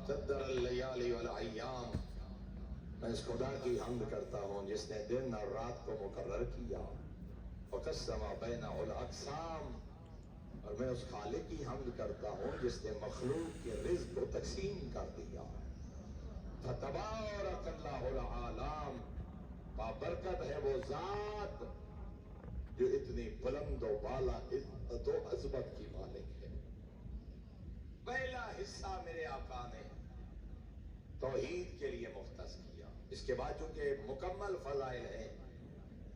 قدر اللیالی والایام، میں اس خدا کی حمد کرتا ہوں جس نے دن اور رات کو مقرر کیا، وقسم بین الاقسام، اور میں اس خالق کی حمد کرتا ہوں جس نے مخلوق کے رزق کو تقسیم کر دیا۔ فتبارک اللہ العالم، بابرکت ہے وہ ذات جو اتنی بلند و بالا عزت و عظمت کی مالک ہے۔ پہلا حصہ میرے آقا نے توحید کے لیے مختص کیا، اس کے بعد چونکہ مکمل فضائل ہیں،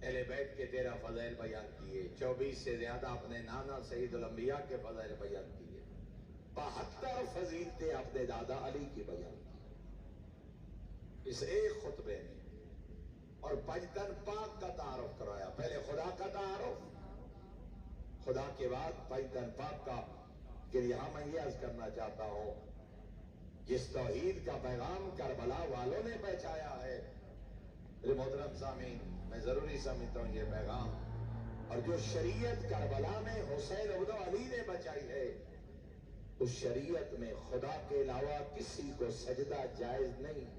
اہل بیت کے 13 فضائل بیان کیے، 24 سے زیادہ اپنے نانا سید الانبیاء کے فضائل بیان کیے، 72 فضیلتیں اپنے دادا علی کی بیان کی اس ایک خطبے میں، اور پنجتن پاک کا تعارف کرایا۔ پہلے خدا کا تعارف، خدا کے بعد پنجتن پاک کا، کہ یہاں میں یہ عرض کرنا چاہتا ہوں، جس توحید کا پیغام کربلا والوں نے پہنچایا ہے، میرے محترم سامعین، میں ضروری سمجھتا ہوں یہ پیغام، اور جو شریعت کربلا میں حسین ابن علی نے بچائی ہے، اس شریعت میں خدا کے علاوہ کسی کو سجدہ جائز نہیں،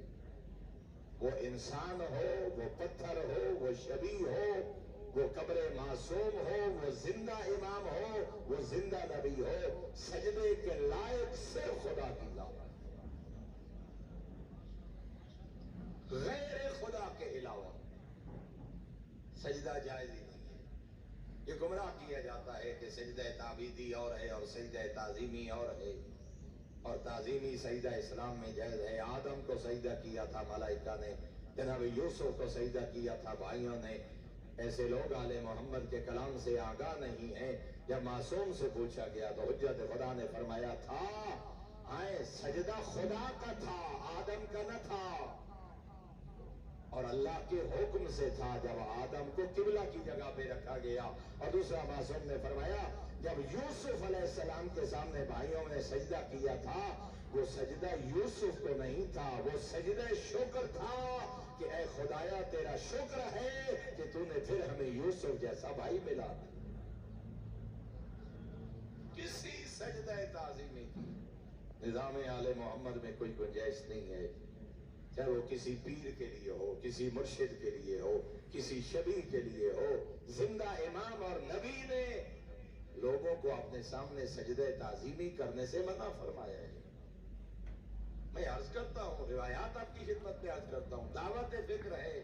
وہ انسان ہو، وہ پتھر ہو، وہ شبیہ ہو، وہ قبر معصوم ہو، وہ زندہ امام ہو، وہ زندہ نبی ہو، سجدے کے لائق صرف خدا کی ذات ہے، غیر خدا کے علاوہ سجدہ جائز ہی نہیں ہے۔ یہ گمراہ کیا جاتا ہے کہ سجدہ تعبیدی اور ہے اور سجدہ تعظیمی اور ہے، اور تعظیمی سجدہ اسلام میں جائز ہے۔ آدم کو سجدہ کیا تھا ملائکہ نے، جناب یوسف کو سجدہ کیا تھا بھائیوں نے۔ ایسے لوگ آل محمد کے کلام سے آگاہ نہیں ہیں۔ جب معصوم سے پوچھا گیا تو حجت خدا نے فرمایا تھا، سجدہ خدا کا تھا، آدم کا نہ تھا، اور اللہ کے حکم سے تھا جب آدم کو قبلہ کی جگہ پہ رکھا گیا۔ اور دوسرا معصوم نے فرمایا جب یوسف علیہ السلام کے سامنے بھائیوں نے سجدہ کیا تھا، وہ سجدہ یوسف کو نہیں تھا، وہ سجدہ شکر تھا کہ اے خدایا تیرا شکر ہے کہ تو نے پھر ہمیں یوسف جیسا بھائی ملا۔ کسی سجدہ تعظیمی کی نظام آل محمد میں کوئی گنجائش نہیں ہے، چاہے وہ کسی پیر کے لیے ہو، کسی مرشد کے لیے ہو، کسی شبیہ کے لیے ہو۔ زندہ امام اور نبی نے لوگوں کو اپنے سامنے سجدہ تعظیمی کرنے سے منع فرمایا ہے۔ میں عرض کرتا ہوں، روایات آپ کی خدمت میں عرض کرتا ہوں، دعوت فکر ہے